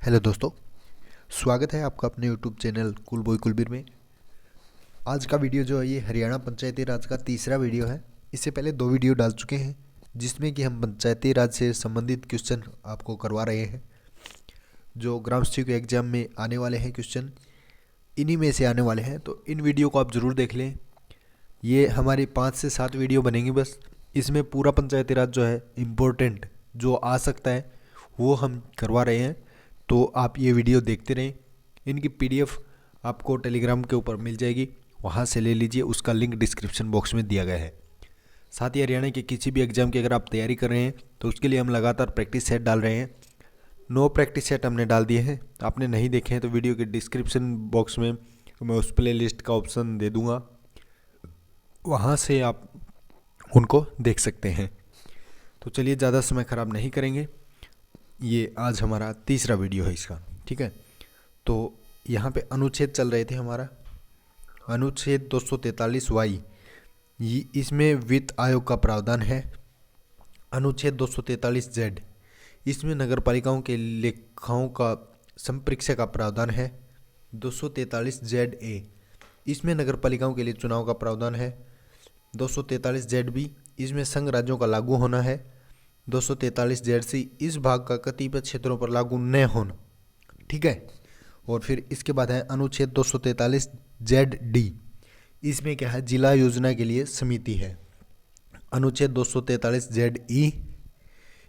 Hello दोस्तों, स्वागत है आपका अपने यूट्यूब चैनल कुल बॉय कुलबीर में। आज का वीडियो जो है ये हरियाणा पंचायती राज का तीसरा वीडियो है। इससे पहले दो वीडियो डाल चुके हैं जिसमें कि हम पंचायती राज से संबंधित क्वेश्चन आपको करवा रहे हैं जो ग्राम सचिव के एग्जाम में आने वाले हैं। क्वेश्चन इन्हीं में से आने वाले हैं, तो इन वीडियो को आप ज़रूर देख लें। ये हमारी 5 से 7 वीडियो बनेंगी बस। इसमें पूरा पंचायती राज जो है इम्पोर्टेंट जो आ सकता है वो हम करवा रहे हैं, तो आप ये वीडियो देखते रहें। इनकी पीडीएफ आपको टेलीग्राम के ऊपर मिल जाएगी, वहाँ से ले लीजिए। उसका लिंक डिस्क्रिप्शन बॉक्स में दिया गया है। साथ ही हरियाणा के किसी भी एग्जाम की अगर आप तैयारी कर रहे हैं तो उसके लिए हम लगातार प्रैक्टिस सेट डाल रहे हैं। 9 प्रैक्टिस सेट हमने डाल दिए हैं, आपने नहीं देखे हैं तो वीडियो के डिस्क्रिप्शन बॉक्स में मैं उस प्ले लिस्ट का ऑप्शन दे दूँगा, वहाँ से आप उनको देख सकते हैं। तो चलिए ज़्यादा समय ख़राब नहीं करेंगे, ये आज हमारा तीसरा वीडियो है इसका, ठीक है। तो यहाँ पे अनुच्छेद चल रहे थे हमारा, अनुच्छेद 243Y, इसमें वित्त आयोग का प्रावधान है। अनुच्छेद 243Z, इसमें नगर पालिकाओं के लेखाओं का संप्रेक्षण का प्रावधान है। 243ZA, इसमें नगर पालिकाओं के लिए चुनाव का प्रावधान है। 243ZB, इसमें संघ राज्यों का लागू होना है। 243ZC, इस भाग का कतिपय क्षेत्रों पर लागू न होना, ठीक है। और फिर इसके बाद है अनुच्छेद 243ZD, इसमें क्या है, जिला योजना के लिए समिति है। अनुच्छेद 243ZE,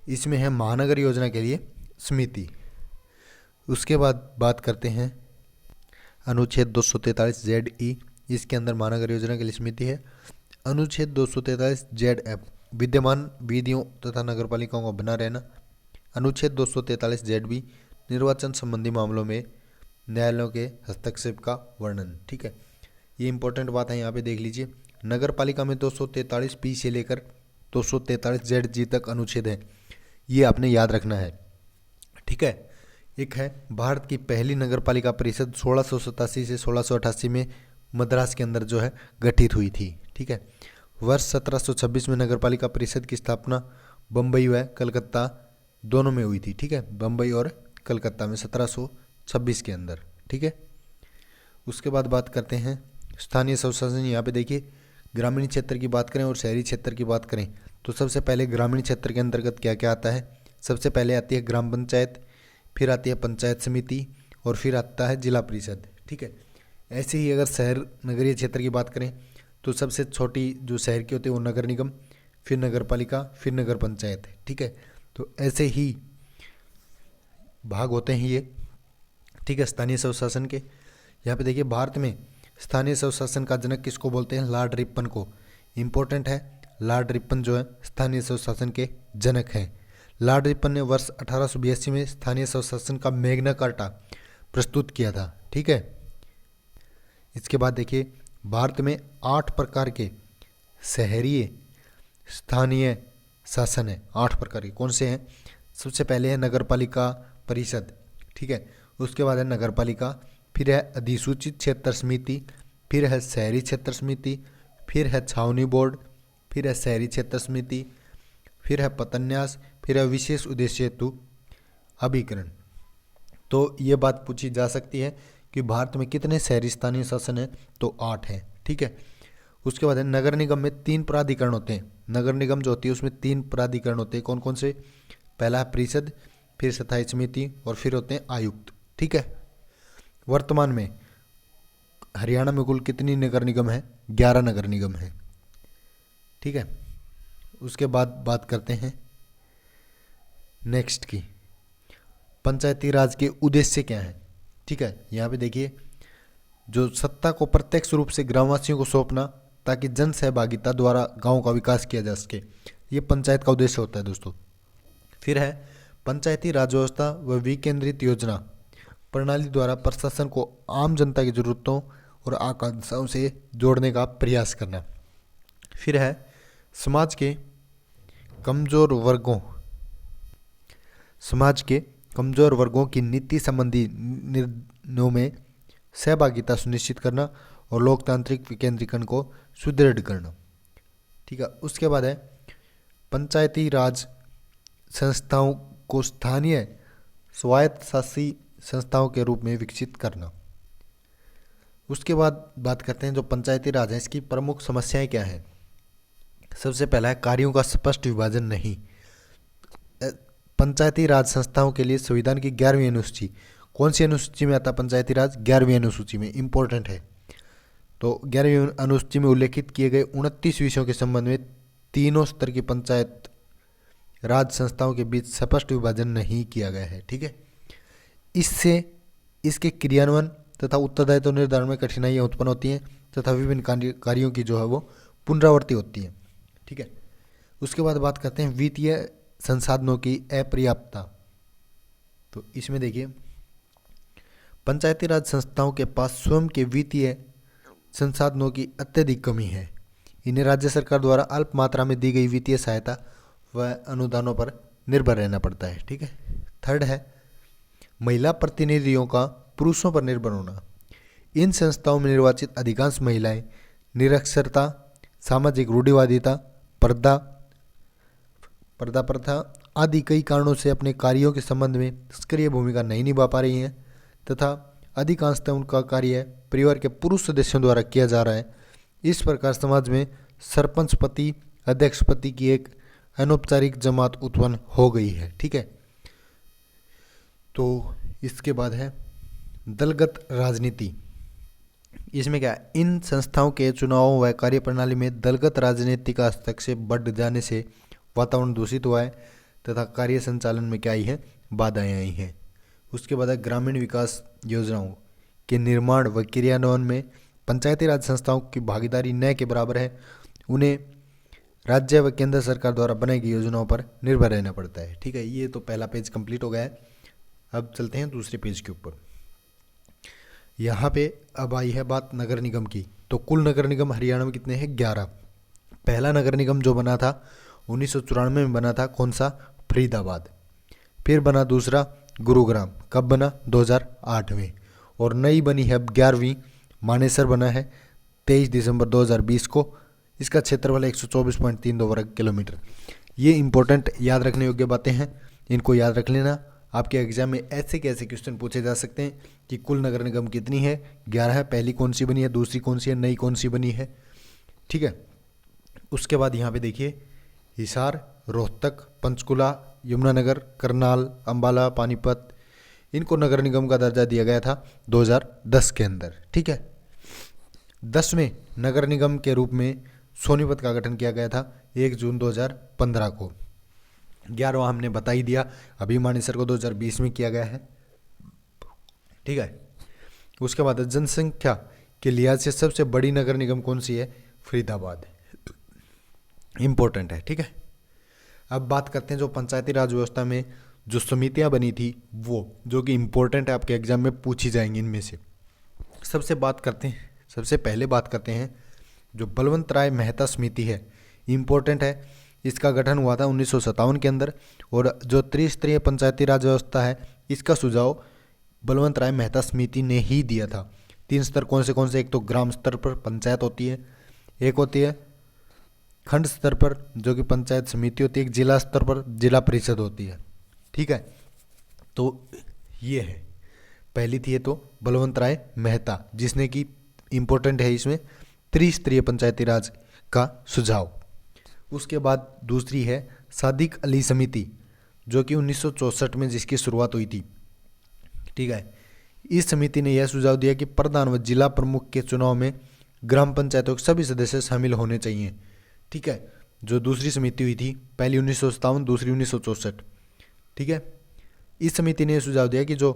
इसमें है महानगर योजना के लिए समिति। उसके बाद बात करते हैं अनुच्छेद 243ZE, इसके अंदर महानगर योजना के लिए समिति है। अनुच्छेद 243ZF, विद्यमान विधियों तथा नगर पालिकाओं का बना रहना। अनुच्छेद 243ZB, निर्वाचन संबंधी मामलों में न्यायालयों के हस्तक्षेप का वर्णन, ठीक है। ये इंपॉर्टेंट बात है, यहाँ पे देख लीजिए। नगर पालिका में 243P से लेकर 243ZG तक अनुच्छेद है, ये आपने याद रखना है, ठीक है। एक है भारत की पहली नगर पालिका परिषद 1687 से 1688 में मद्रास के अंदर जो है गठित हुई थी, ठीक है। वर्ष 1726 में नगर पालिका परिषद की स्थापना बम्बई व कलकत्ता दोनों में हुई थी, ठीक है। बम्बई और कलकत्ता में 1726 के अंदर, ठीक है। उसके बाद बात करते हैं स्थानीय स्वशासन। यहाँ पे देखिए, ग्रामीण क्षेत्र की बात करें और शहरी क्षेत्र की बात करें तो सबसे पहले ग्रामीण क्षेत्र के अंतर्गत क्या क्या आता है। सबसे पहले आती है ग्राम पंचायत, फिर आती है पंचायत समिति और फिर आता है जिला परिषद, ठीक है। ऐसे ही अगर शहर नगरीय क्षेत्र की बात करें तो सबसे छोटी जो शहर की होती है वो नगर निगम, फिर नगर पालिका, फिर नगर पंचायत है, ठीक है। तो ऐसे ही भाग होते हैं ये, ठीक है, स्थानीय स्वशासन के। यहाँ पे देखिए, भारत में स्थानीय स्वशासन का जनक किसको बोलते हैं, लॉर्ड रिपन को। इम्पोर्टेंट है, लॉर्ड रिपन जो है स्थानीय स्वशासन के जनक हैं। लॉर्ड रिपन ने वर्ष 1882 में स्थानीय स्वशासन का मैग्ना कार्टा प्रस्तुत किया था, ठीक है। इसके बाद देखिए, भारत में 8 प्रकार के शहरीय स्थानीय शासन है। 8 प्रकार के कौन से हैं? सबसे पहले है नगर पालिका परिषद, ठीक है। उसके बाद है नगर पालिका, फिर है अधिसूचित क्षेत्र समिति, फिर है शहरी क्षेत्र समिति, फिर है छावनी बोर्ड, फिर है शहरी क्षेत्र समिति, फिर है पतन्यास, फिर है विशेष उद्देश्य हेतु अभिकरण। तो ये बात पूछी जा सकती है कि भारत में कितने शहरी स्थानीय शासन है, तो 8 है, ठीक है। उसके बाद है नगर निगम में 3 प्राधिकरण होते हैं। नगर निगम जो होती है उसमें 3 प्राधिकरण होते हैं। कौन कौन से? पहला है परिषद, फिर स्थायी समिति और फिर होते हैं आयुक्त, ठीक है। वर्तमान में हरियाणा में कुल कितनी नगर निगम है? 11 नगर निगम है, ठीक है। उसके बाद बात करते हैं नेक्स्ट की, पंचायती राज के उद्देश्य क्या है, ठीक है। यहाँ पे देखिए, जो सत्ता को प्रत्यक्ष रूप से ग्रामवासियों को सौंपना ताकि जन सहभागिता द्वारा गांव का विकास किया जा सके, ये पंचायत का उद्देश्य होता है दोस्तों। फिर है पंचायती राज व्यवस्था व विकेंद्रित योजना प्रणाली द्वारा प्रशासन को आम जनता की जरूरतों और आकांक्षाओं से जोड़ने का प्रयास करना। फिर है समाज के कमजोर वर्गों की नीति संबंधी निर्णयों में सहभागिता सुनिश्चित करना और लोकतांत्रिक विकेंद्रीकरण को सुदृढ़ करना, ठीक है। उसके बाद है पंचायती राज संस्थाओं को स्थानीय स्वायत्त शासी संस्थाओं के रूप में विकसित करना। उसके बाद बात करते हैं जो पंचायती राज है इसकी प्रमुख समस्याएं क्या है। सबसे पहला है कार्यों का स्पष्ट विभाजन नहीं। पंचायती राज संस्थाओं के लिए संविधान की 11वीं अनुसूची, कौन सी अनुसूची में आता है पंचायती राज? 11वीं अनुसूची में, इंपॉर्टेंट है। तो 11वीं अनुसूची में उल्लेखित किए गए 29 विषयों के संबंध में तीनों स्तर की पंचायत राज संस्थाओं के बीच स्पष्ट विभाजन नहीं किया गया है। ठीक है, इससे इसके क्रियान्वयन तथा उत्तरदायित्व निर्धारण में कठिनाइयाँ उत्पन्न होती हैं तथा विभिन्न कार्यों की जो है वो पुनरावृत्ति होती है। ठीक है, उसके बाद बात करते हैं वित्तीय संसाधनों की अपर्याप्तता। तो इसमें देखिए पंचायती राज संस्थाओं के पास स्वयं के वित्तीय संसाधनों की अत्यधिक कमी है। इन्हें राज्य सरकार द्वारा अल्प मात्रा में दी गई वित्तीय सहायता व अनुदानों पर निर्भर रहना पड़ता है। ठीक है, थर्ड है महिला प्रतिनिधियों का पुरुषों पर निर्भर होना। इन संस्थाओं में निर्वाचित अधिकांश महिलाएं निरक्षरता, सामाजिक रूढ़िवादिता, पर्दा प्रथा आदि कई कारणों से अपने कार्यों के संबंध में सक्रिय भूमिका नहीं निभा पा रही हैं तथा अधिकांशतः उनका कार्य परिवार के पुरुष सदस्यों द्वारा किया जा रहा है। इस प्रकार समाज में सरपंच पति, अध्यक्ष पति की एक अनौपचारिक जमात उत्पन्न हो गई है। ठीक है, तो इसके बाद है दलगत राजनीति। इसमें क्या है, इन संस्थाओं के चुनावों व कार्यप्रणाली में दलगत राजनीति का हस्तक्षेप बढ़ जाने से वातावरण दूषित हुआ है तथा कार्य संचालन में क्या आई है, बाधाएं आई हैं। उसके बाद है ग्रामीण विकास योजनाओं के निर्माण व क्रियान्वयन में पंचायती राज संस्थाओं की भागीदारी न के बराबर है। उन्हें राज्य व केंद्र सरकार द्वारा बनाई गई योजनाओं पर निर्भर रहना पड़ता है। ठीक है, ये तो पहला पेज कंप्लीट हो गया है। अब चलते हैं दूसरे पेज के ऊपर। यहाँ पे अब आई है बात नगर निगम की। तो कुल नगर निगम हरियाणा में कितने हैं? 11। पहला नगर निगम जो बना था 1994 में बना था, कौन सा? फरीदाबाद। फिर बना दूसरा गुरुग्राम, कब बना? 2008 में। और नई बनी है अब 11वीं, मानेसर बना है 23 दिसंबर 2020 को। इसका क्षेत्रफल 124.32 वर्ग किलोमीटर। ये इंपॉर्टेंट याद रखने योग्य बातें हैं, इनको याद रख लेना। आपके एग्जाम में ऐसे कैसे क्वेश्चन पूछे जा सकते हैं कि कुल नगर निगम कितनी है? 11 है। पहली कौन सी बनी है, दूसरी कौन सी है, नई कौन सी बनी है? ठीक है, उसके बाद यहाँ पे देखिए हिसार, रोहतक, पंचकुला, यमुनानगर, करनाल, अंबाला, पानीपत, इनको नगर निगम का दर्जा दिया गया था 2010 के अंदर। ठीक है, 10वें नगर निगम के रूप में सोनीपत का गठन किया गया था 1 जून 2015 को। 11वां हमने बता ही दिया, अभी मानेसर को 2020 में किया गया है। ठीक है, उसके बाद जनसंख्या के लिहाज से सबसे बड़ी नगर निगम कौन सी है? फरीदाबाद। इंपॉर्टेंट है। ठीक है, अब बात करते हैं जो पंचायती राज व्यवस्था में जो समितियां बनी थी वो, जो कि इंपॉर्टेंट है, आपके एग्जाम में पूछी जाएंगी इनमें से। सबसे पहले बात करते हैं जो बलवंत राय मेहता समिति है, इंपॉर्टेंट है। इसका गठन हुआ था 1957 के अंदर। और जो त्रिस्तरीय पंचायती राज व्यवस्था है इसका सुझाव बलवंत राय मेहता समिति ने ही दिया था। 3 स्तर कौन से? एक तो ग्राम स्तर पर पंचायत होती है, एक होती है खंड स्तर पर जो कि पंचायत समिति होती है, एक जिला स्तर पर जिला परिषद होती है। ठीक है, तो ये है, पहली थी ये तो बलवंत राय मेहता, जिसने कि इंपॉर्टेंट है इसमें त्रिस्तरीय पंचायती राज का सुझाव। उसके बाद दूसरी है सादिक अली समिति, जो कि 1964 में जिसकी शुरुआत हुई थी। ठीक है, इस समिति ने यह सुझाव दिया कि प्रधान व जिला प्रमुख के चुनाव में ग्राम पंचायतों के सभी सदस्य शामिल होने चाहिए। ठीक है, जो दूसरी समिति हुई थी, पहली 1957, दूसरी 1964। ठीक है, इस समिति ने यह सुझाव दिया कि जो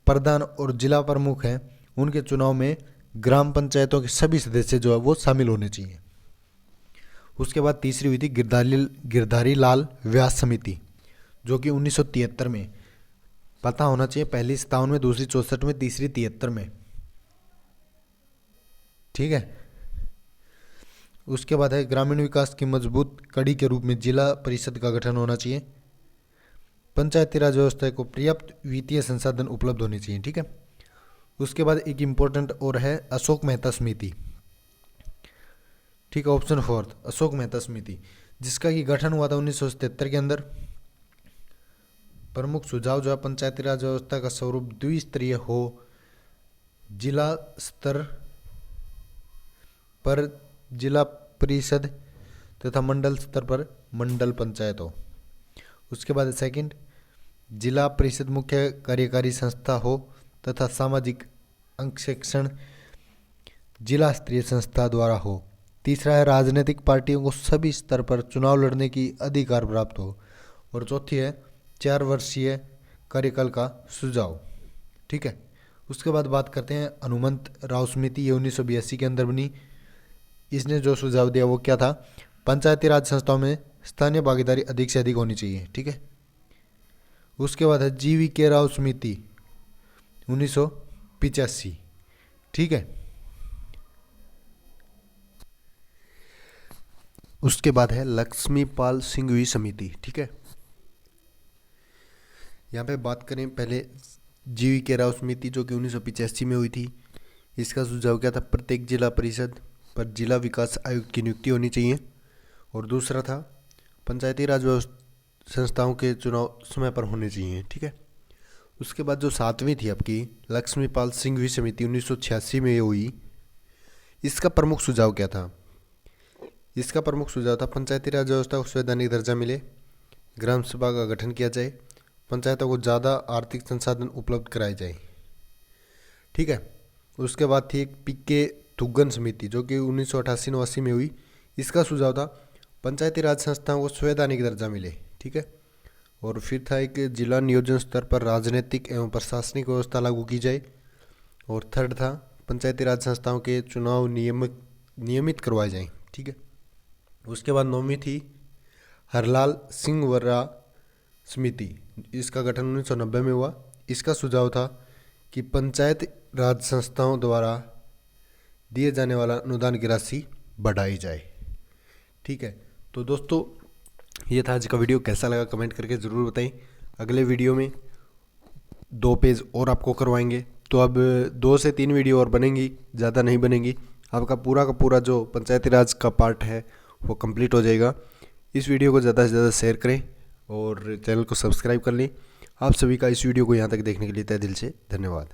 प्रधान और जिला प्रमुख हैं उनके चुनाव में ग्राम पंचायतों के सभी सदस्य जो है वो शामिल होने चाहिए। उसके बाद तीसरी हुई थी गिरधारी लाल व्यास समिति, जो कि 1973 में, पता होना चाहिए, पहली 57 में, दूसरी 64 में, तीसरी 73 में। ठीक है, उसके बाद है ग्रामीण विकास की मजबूत कड़ी के रूप में जिला परिषद का गठन होना चाहिए। पंचायती राज व्यवस्था को पर्याप्त वित्तीय संसाधन उपलब्ध होने चाहिए। ठीक है, उसके बाद एक इम्पोर्टेंट और है अशोक मेहता समिति। ठीक है, ऑप्शन 4 अशोक मेहता समिति, जिसका कि गठन हुआ था 1977 के अंदर। प्रमुख सुझाव जो है पंचायती राज व्यवस्था का स्वरूप द्विस्तरीय हो, जिला स्तर पर जिला परिषद तथा मंडल स्तर पर मंडल पंचायत हो। उसके बाद सेकंड, जिला परिषद मुख्य कार्यकारी संस्था हो तथा सामाजिक अंकेक्षण जिला स्तरीय संस्था द्वारा हो। तीसरा है, राजनीतिक पार्टियों को सभी स्तर पर चुनाव लड़ने की अधिकार प्राप्त हो। और चौथी है, 4 वर्षीय कार्यकाल का सुझाव। ठीक है, उसके बाद बात करते हैं हनुमंत राव समिति, ये 1982 के अंदर बनी। इसने जो सुझाव दिया वो क्या था, पंचायती राज संस्थाओं में स्थानीय भागीदारी अधिक से अधिक होनी चाहिए। ठीक है, उसके बाद है GVK राव समिति 1985। ठीक है, उसके बाद है लक्ष्मीपाल सिंघवी समिति। ठीक है, यहाँ पे बात करें पहले GVK राव समिति जो कि 1985 में हुई थी। इसका सुझाव क्या था, प्रत्येक जिला परिषद पर जिला विकास आयुक्त की नियुक्ति होनी चाहिए। और दूसरा था, पंचायती राज संस्थाओं के चुनाव समय पर होने चाहिए। ठीक है, उसके बाद जो 7वीं थी आपकी लक्ष्मीपाल सिंघवी समिति 1986 में हुई। इसका प्रमुख सुझाव क्या था, इसका प्रमुख सुझाव था पंचायती राज व्यवस्था को संवैधानिक दर्जा मिले, ग्राम सभा का गठन किया जाए, पंचायतों को ज़्यादा आर्थिक संसाधन उपलब्ध कराए जाए। ठीक है, उसके बाद थी एक PK थुग्गन समिति जो कि 1988-89 में हुई। इसका सुझाव था पंचायती राज संस्थाओं को संवैधानिक दर्जा मिले। ठीक है, और फिर था एक जिला नियोजन स्तर पर राजनीतिक एवं प्रशासनिक व्यवस्था लागू की जाए। और थर्ड था, पंचायती राज संस्थाओं के चुनाव नियमित करवाए जाएं। ठीक है, उसके बाद 9वीं थी हरलाल सिंह वर्रा समिति। इसका गठन 1990 में हुआ। इसका सुझाव था कि पंचायत राज संस्थाओं द्वारा दिए जाने वाला अनुदान की राशि बढ़ाई जाए। ठीक है, तो दोस्तों ये था आज का वीडियो। कैसा लगा कमेंट करके ज़रूर बताएं। अगले वीडियो में 2 पेज और आपको करवाएंगे, तो अब 2 से 3 वीडियो और बनेंगी, ज़्यादा नहीं बनेंगी। आपका पूरा का पूरा जो पंचायती राज का पार्ट है वो कंप्लीट हो जाएगा। इस वीडियो को ज़्यादा से ज़्यादा शेयर करें और चैनल को सब्सक्राइब कर लें। आप सभी का इस वीडियो को यहाँ तक देखने के लिए तहे दिल से धन्यवाद।